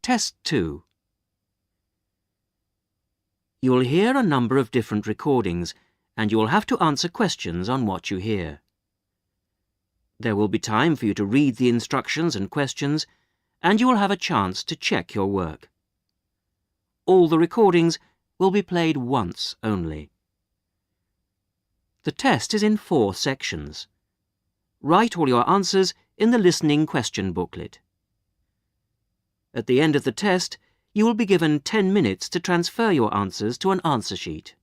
Test 2. You will hear a number of different recordings and you will have to answer questions on what you hear. There will be time for you to read the instructions and questions and you will have a chance to check your work. All the recordings will be played once only. The test is in 4 sections. Write all your answers in the listening question booklet. At the end of the test, you will be given 10 minutes to transfer your answers to an answer sheet.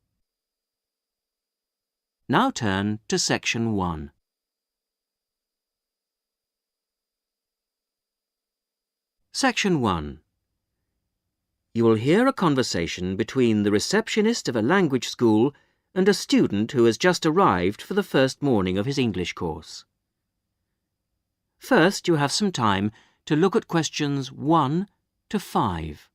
Now turn to Section 1. Section 1. You will hear a conversation between the receptionist of a language school and a student who has just arrived for the first morning of his English course. First, you have some time to look at questions 1 to 5.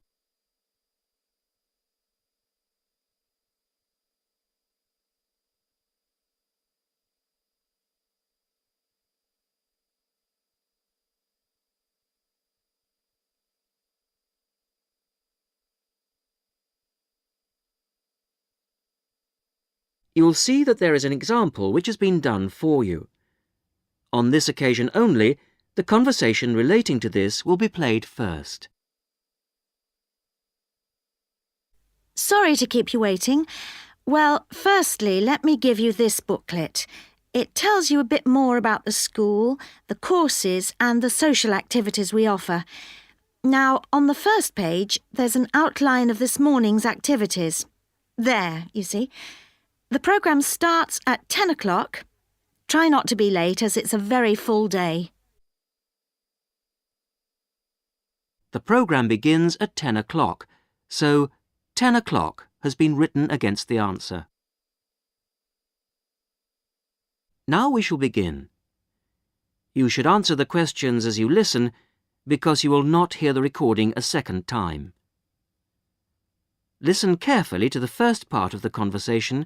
You will see that there is an example which has been done for you. On this occasion only, the conversation relating to this will be played first. Sorry to keep you waiting. Well, firstly, let me give you this booklet. It tells you a bit more about the school, the courses and the social activities we offer. Now, on the first page, there's an outline of this morning's activities. There, you see. The programme starts at 10 o'clock. Try not to be late as it's a very full day. The programme begins at 10 o'clock, so 10 o'clock has been written against the answer. Now we shall begin. You should answer the questions as you listen because you will not hear the recording a second time. Listen carefully to the first part of the conversation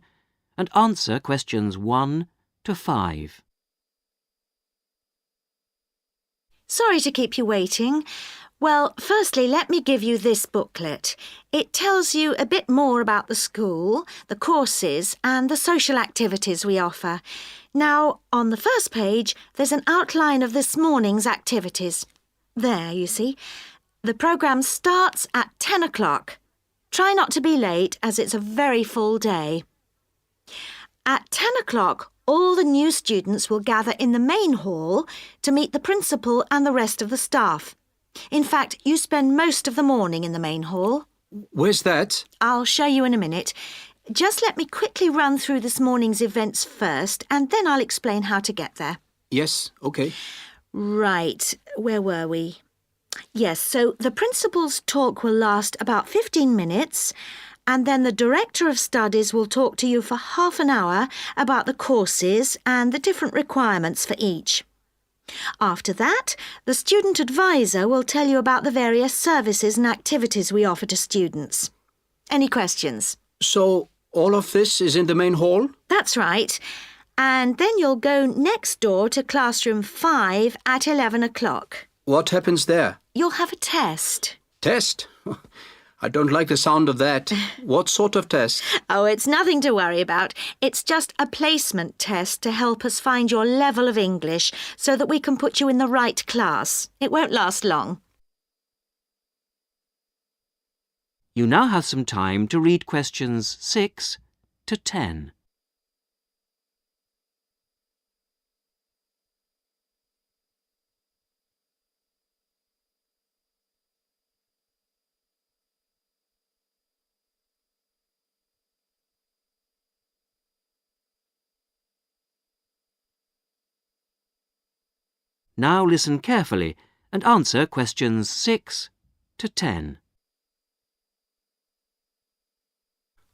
and answer questions 1 to 5. Sorry to keep you waiting. Well, firstly, let me give you this booklet. It tells you a bit more about the school, the courses and the social activities we offer. Now, on the first page, there's an outline of this morning's activities. There, you see. The programme starts at 10 o'clock. Try not to be late as it's a very full day. At 10 o'clock, all the new students will gather in the main hall to meet the principal and the rest of the staff. In fact, you spend most of the morning in the main hall. Where's that? I'll show you in a minute. Just let me quickly run through this morning's events first, and then I'll explain how to get there. Yes, okay. Right, where were we? Yes, so the principal's talk will last about 15 minutes, and then the Director of Studies will talk to you for half an hour about the courses and the different requirements for each. After that, the Student Advisor will tell you about the various services and activities we offer to students. Any questions? So, all of this is in the main hall? That's right. And then you'll go next door to classroom 5 at 11 o'clock. What happens there? You'll have a test. Test? I don't like the sound of that. What sort of test? Oh, it's nothing to worry about. It's just a placement test to help us find your level of English so that we can put you in the right class. It won't last long. You now have some time to read questions 6 to 10. Now listen carefully and answer questions 6 to 10.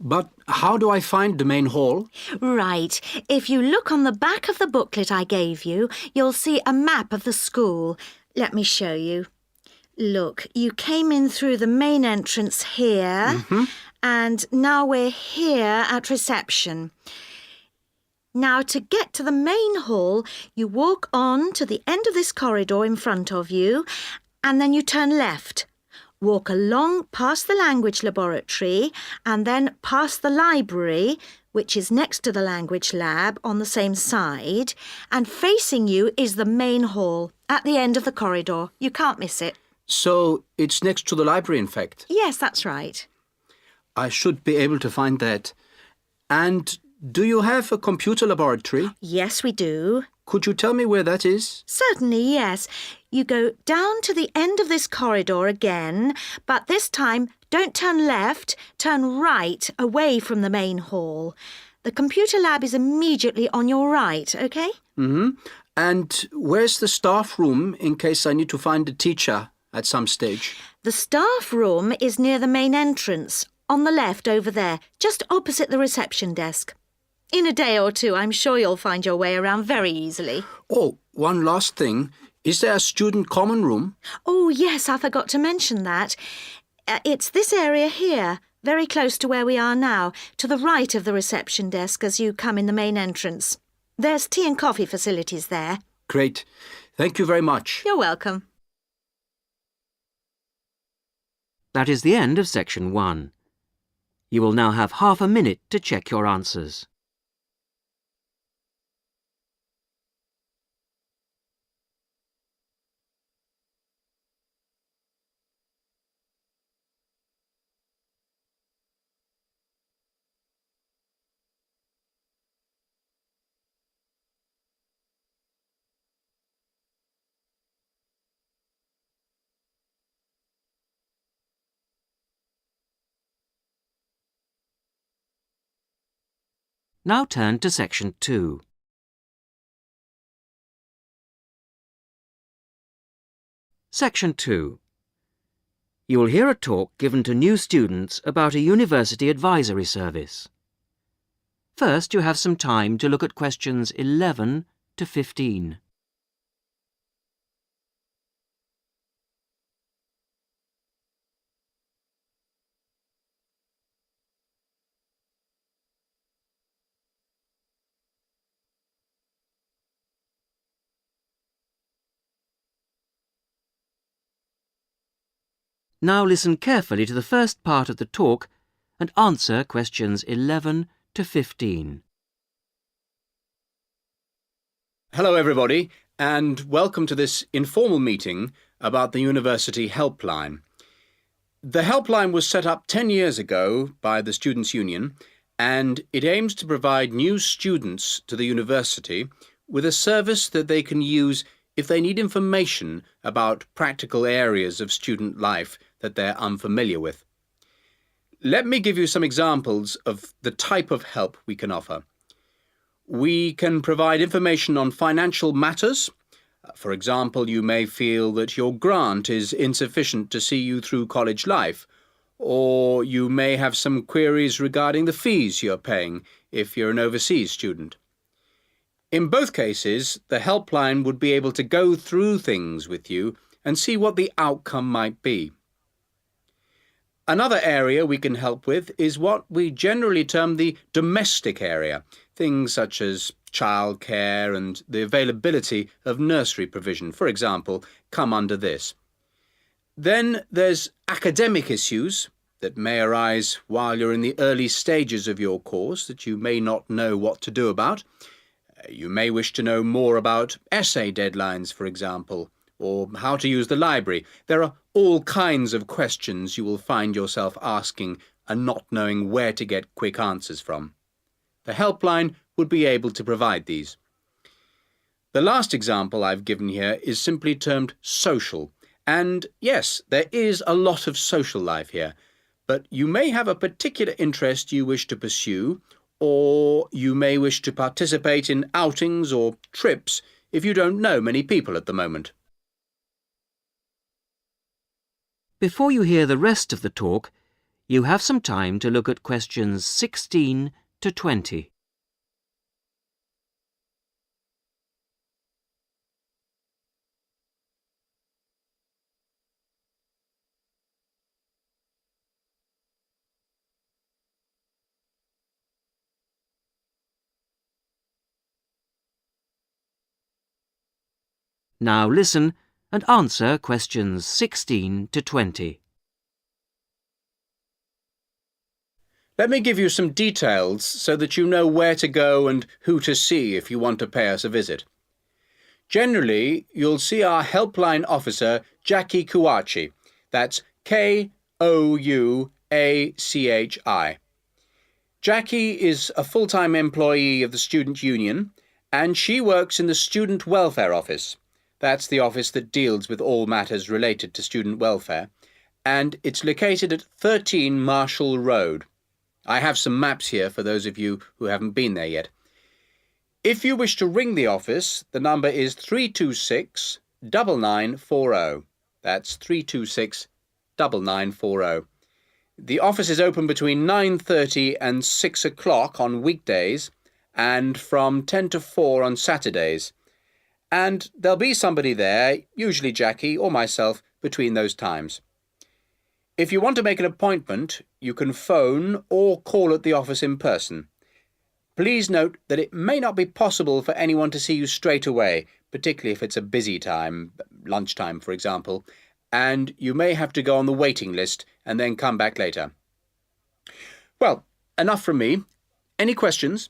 But how do I find the main hall? Right. If you look on the back of the booklet I gave you, you'll see a map of the school. Let me show you. Look, you came in through the main entrance here, and now we're here at reception. Now, to get to the main hall, you walk on to the end of this corridor in front of you, and then you turn left. Walk along past the language laboratory and then past the library, which is next to the language lab on the same side, and facing you is the main hall at the end of the corridor. You can't miss it. So it's next to the library, in fact. Yes, that's right. I should be able to find that. And do you have a computer laboratory? Yes, we do. Could you tell me where that is? Certainly, yes. You go down to the end of this corridor again, but this time don't turn left, turn right away from the main hall. The computer lab is immediately on your right, OK? Mm-hmm. And where's the staff room in case I need to find a teacher at some stage? The staff room is near the main entrance, on the left over there, just opposite the reception desk. In a day or two, I'm sure you'll find your way around very easily. Oh, one last thing. Is there a student common room? Oh, yes, I forgot to mention that. It's this area here, very close to where we are now, to the right of the reception desk as you come in the main entrance. There's tea and coffee facilities there. Great. Thank you very much. You're welcome. That is the end of section 1. You will now have half a minute to check your answers. Now turn to section 2. Section 2. You will hear a talk given to new students about a university advisory service. First, you have some time to look at questions 11 to 15. Now listen carefully to the first part of the talk and answer questions 11 to 15. Hello, everybody, and welcome to this informal meeting about the University Helpline. The helpline was set up 10 years ago by the Students' Union, and it aims to provide new students to the university with a service that they can use if they need information about practical areas of student life that they're unfamiliar with. Let me give you some examples of the type of help we can offer. We can provide information on financial matters. For example, you may feel that your grant is insufficient to see you through college life, or you may have some queries regarding the fees you're paying if you're an overseas student. In both cases, the helpline would be able to go through things with you and see what the outcome might be. Another area we can help with is what we generally term the domestic area, things such as childcare and the availability of nursery provision, for example, come under this. Then there's academic issues that may arise while you're in the early stages of your course that you may not know what to do about. You may wish to know more about essay deadlines, for example, or how to use the library. There are all kinds of questions you will find yourself asking and not knowing where to get quick answers from. The helpline would be able to provide these. The last example I've given here is simply termed social. And yes, there is a lot of social life here, but you may have a particular interest you wish to pursue, or you may wish to participate in outings or trips if you don't know many people at the moment. Before you hear the rest of the talk, you have some time to look at questions 16 to 20. Now listen and answer questions 16 to 20. Let me give you some details so that you know where to go and who to see if you want to pay us a visit. Generally, you'll see our helpline officer, Jackie Kouachi. That's Kouachi. Jackie is a full-time employee of the Student Union, and she works in the Student Welfare Office. That's the office that deals with all matters related to student welfare, and it's located at 13 Marshall Road. I have some maps here for those of you who haven't been there yet. If you wish to ring the office, the number is 326 9940. That's 326 9940. The office is open between 9:30 and 6 o'clock on weekdays and from 10 to 4 on Saturdays. And there'll be somebody there, usually Jackie or myself, between those times. If you want to make an appointment, you can phone or call at the office in person. Please note that it may not be possible for anyone to see you straight away, particularly if it's a busy time, lunchtime for example, and you may have to go on the waiting list and then come back later. Well, enough from me. Any questions?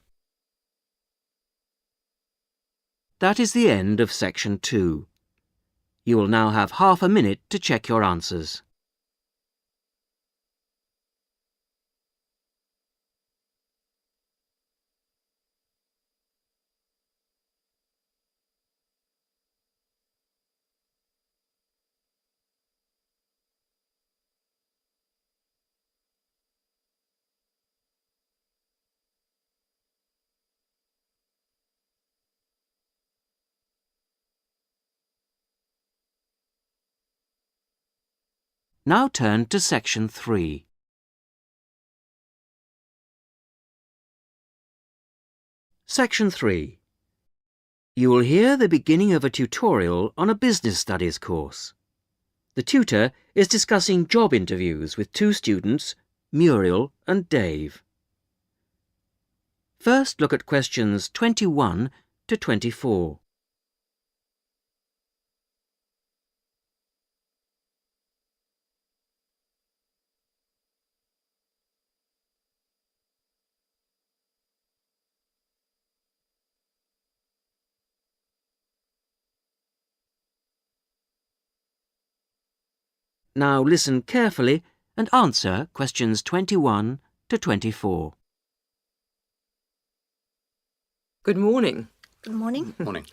That is the end of section 2. You will now have half a minute to check your answers. Now turn to section 3. Section 3. You will hear the beginning of a tutorial on a business studies course. The tutor is discussing job interviews with two students, Muriel and Dave. First, look at questions 21 to 24. Now listen carefully and answer questions 21 to 24. Good morning. Good morning. Morning.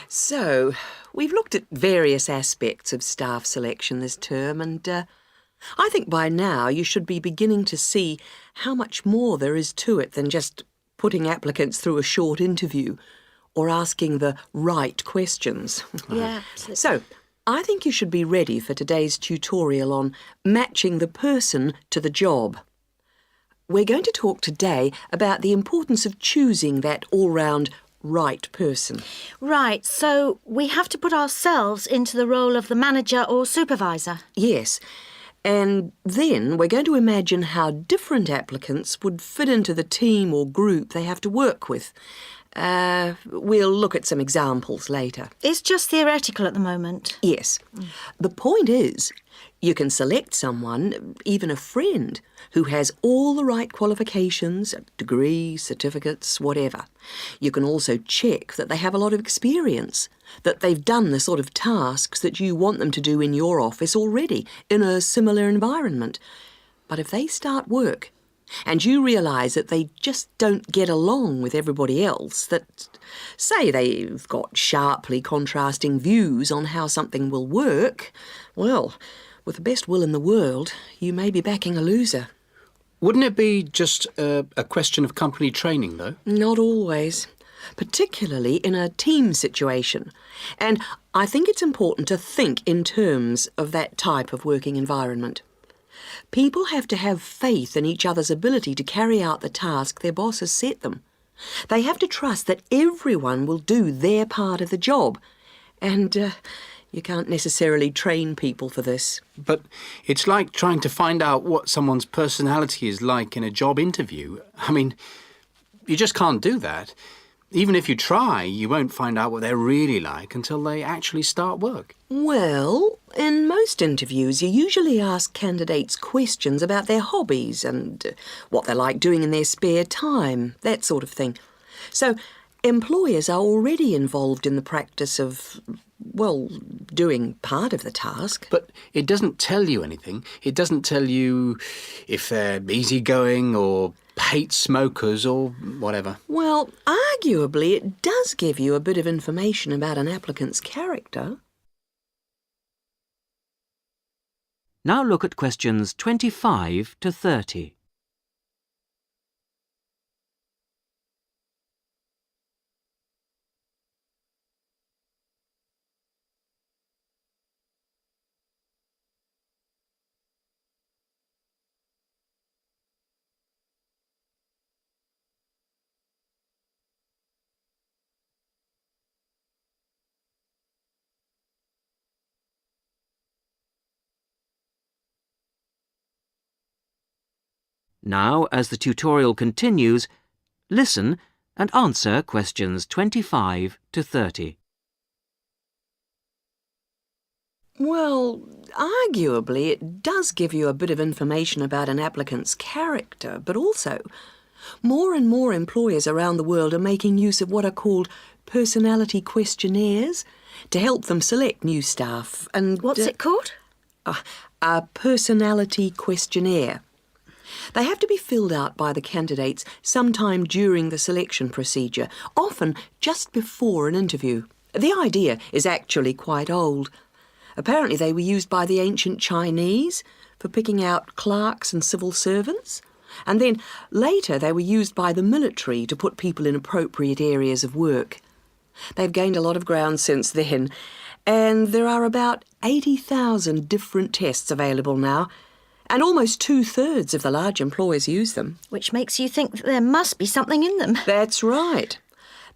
So, we've looked at various aspects of staff selection this term and I think by now you should be beginning to see how much more there is to it than just putting applicants through a short interview or asking the right questions. Yeah, absolutely. So, I think you should be ready for today's tutorial on matching the person to the job. We're going to talk today about the importance of choosing that all-round right person. Right, so we have to put ourselves into the role of the manager or supervisor. Yes, and then we're going to imagine how different applicants would fit into the team or group they have to work with. We'll look at some examples later. It's just theoretical at the moment. Yes. The point is, you can select someone, even a friend, who has all the right qualifications, degrees, certificates, whatever. You can also check that they have a lot of experience, that they've done the sort of tasks that you want them to do in your office already, in a similar environment. But if they start work, and you realise that they just don't get along with everybody else, that, say, they've got sharply contrasting views on how something will work, well, with the best will in the world, you may be backing a loser. Wouldn't it be just a question of company training, though? Not always, particularly in a team situation. And I think it's important to think in terms of that type of working environment. People have to have faith in each other's ability to carry out the task their boss has set them. They have to trust that everyone will do their part of the job. And you can't necessarily train people for this. But it's like trying to find out what someone's personality is like in a job interview. I mean, you just can't do that. Even if you try, you won't find out what they're really like until they actually start work. Well, in most interviews, you usually ask candidates questions about their hobbies and what they like doing in their spare time, that sort of thing. So, employers are already involved in the practice of, well, doing part of the task. But it doesn't tell you anything. It doesn't tell you if they're easygoing or hate smokers or whatever. Well, arguably, it does give you a bit of information about an applicant's character. Now look at questions 25 to 30. Now, as the tutorial continues, listen and answer questions 25 to 30. Well, arguably, it does give you a bit of information about an applicant's character, but also, more and more employers around the world are making use of what are called personality questionnaires to help them select new staff. And What's it called? A personality questionnaire. They have to be filled out by the candidates sometime during the selection procedure, often just before an interview. The idea is actually quite old. Apparently they were used by the ancient Chinese for picking out clerks and civil servants. And then later they were used by the military to put people in appropriate areas of work. They've gained a lot of ground since then, and there are about 80,000 different tests available now, and almost 2/3 of the large employers use them. Which makes you think that there must be something in them. That's right.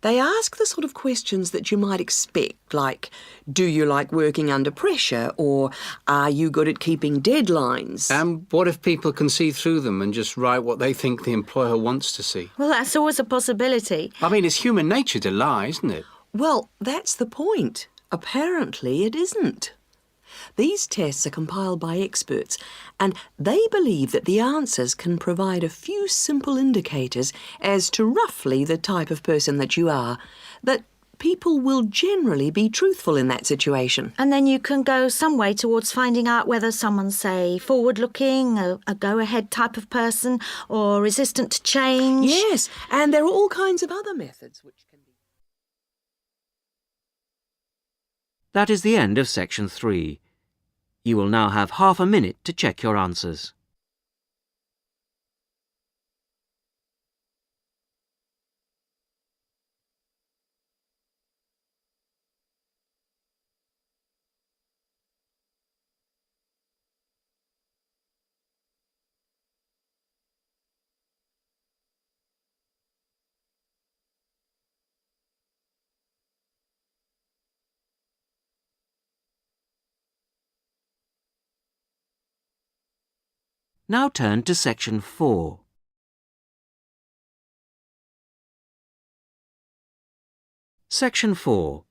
They ask the sort of questions that you might expect, like, do you like working under pressure, or are you good at keeping deadlines? And what if people can see through them and just write what they think the employer wants to see? Well, that's always a possibility. I mean, it's human nature to lie, isn't it? Well, that's the point. Apparently it isn't. These tests are compiled by experts, and they believe that the answers can provide a few simple indicators as to roughly the type of person that you are, that people will generally be truthful in that situation. And then you can go some way towards finding out whether someone's, say, forward-looking, a go-ahead type of person, or resistant to change. Yes, and there are all kinds of other methods which can be... That is the end of section 3. You will now have half a minute to check your answers. Now turn to section 4. Section 4.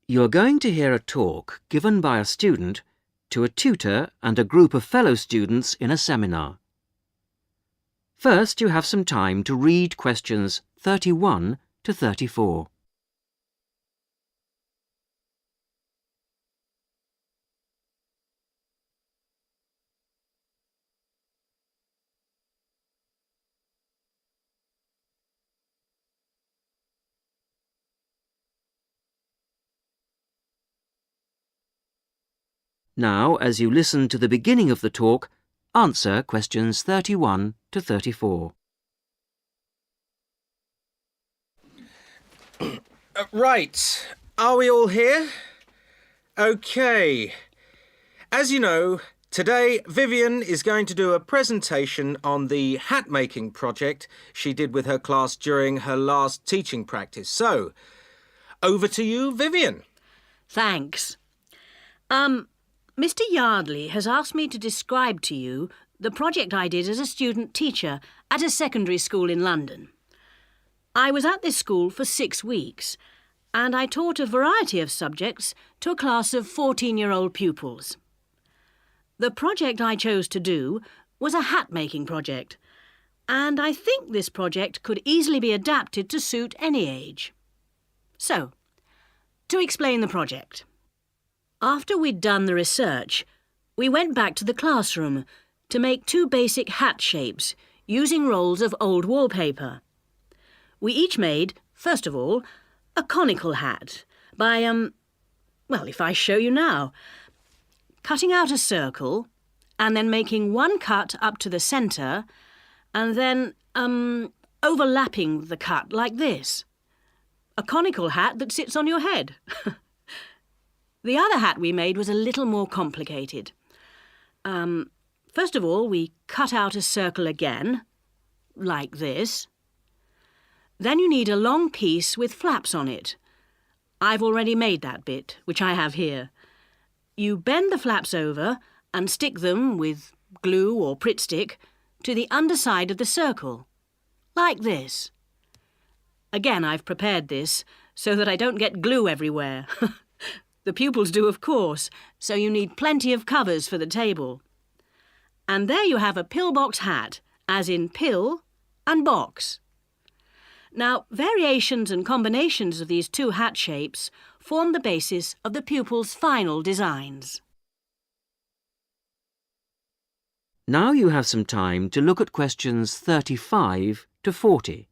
You are going to hear a talk given by a student to a tutor and a group of fellow students in a seminar. First, you have some time to read questions 31 to 34. Now, as you listen to the beginning of the talk, answer questions 31 to 34. Right. Are we all here? OK. As you know, today Vivian is going to do a presentation on the hat-making project she did with her class during her last teaching practice. So, over to you, Vivian. Thanks. Mr. Yardley has asked me to describe to you the project I did as a student teacher at a secondary school in London. I was at this school for 6 weeks, and I taught a variety of subjects to a class of 14-year-old pupils. The project I chose to do was a hat-making project, and I think this project could easily be adapted to suit any age. So, to explain the project. After we'd done the research, we went back to the classroom to make 2 basic hat shapes using rolls of old wallpaper. We each made, first of all, a conical hat by, well, if I show you now, cutting out a circle and then making one cut up to the centre and then, overlapping the cut like this. A conical hat that sits on your head. The other hat we made was a little more complicated. First of all, we cut out a circle again, like this. Then you need a long piece with flaps on it. I've already made that bit, which I have here. You bend the flaps over and stick them with glue or Pritt stick to the underside of the circle, like this. Again, I've prepared this so that I don't get glue everywhere. The pupils do, of course, so you need plenty of covers for the table. And there you have a pillbox hat, as in pill and box. Now, variations and combinations of these 2 hat shapes form the basis of the pupils' final designs. Now you have some time to look at questions 35 to 40.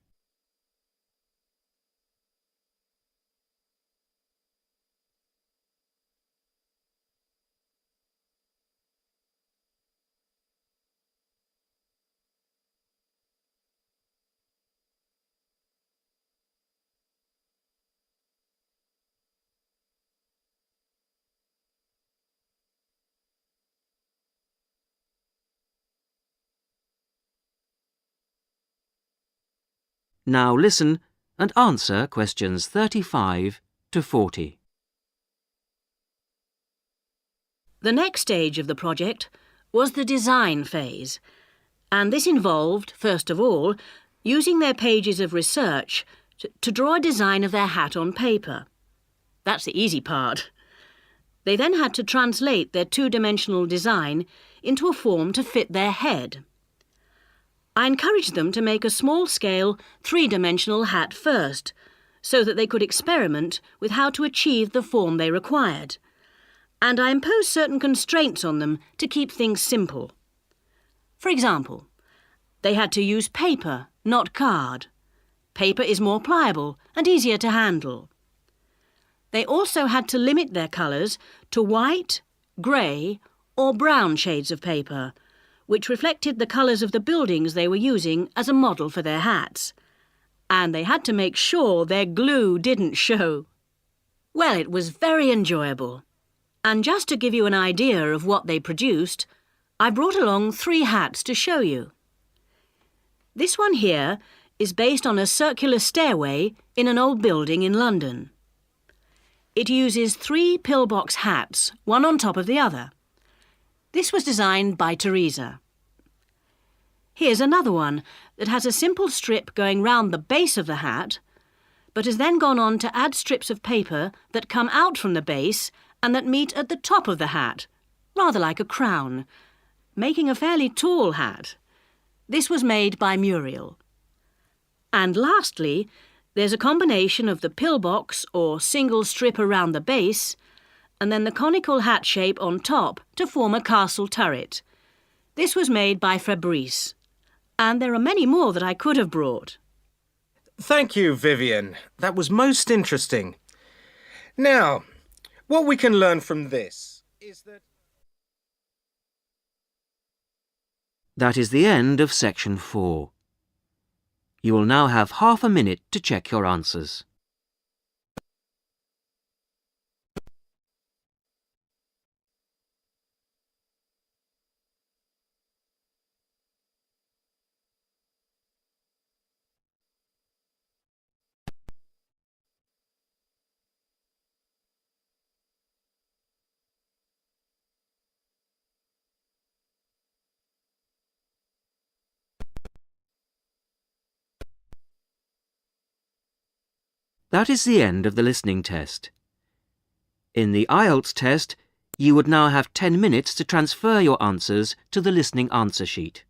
Now listen and answer questions 35 to 40. The next stage of the project was the design phase, and this involved, first of all, using their pages of research to draw a design of their hat on paper. That's the easy part. They then had to translate their 2-dimensional design into a form to fit their head. I encouraged them to make a small-scale, 3-dimensional hat first, so that they could experiment with how to achieve the form they required. And I imposed certain constraints on them to keep things simple. For example, they had to use paper, not card. Paper is more pliable and easier to handle. They also had to limit their colours to white, grey or brown shades of paper, which reflected the colours of the buildings they were using as a model for their hats. And they had to make sure their glue didn't show. Well, it was very enjoyable. And just to give you an idea of what they produced, I brought along 3 hats to show you. This one here is based on a circular stairway in an old building in London. It uses 3 pillbox hats, one on top of the other. This was designed by Teresa. Here's another one that has a simple strip going round the base of the hat, but has then gone on to add strips of paper that come out from the base and that meet at the top of the hat, rather like a crown, making a fairly tall hat. This was made by Muriel. And lastly, there's a combination of the pillbox or single strip around the base and then the conical hat shape on top to form a castle turret. This was made by Fabrice. And there are many more that I could have brought. Thank you, Vivian. That was most interesting. Now, what we can learn from this is that... That is the end of section 4. You will now have half a minute to check your answers. That is the end of the listening test. In the Ielts test, you would now have 10 minutes to transfer your answers to the listening answer sheet.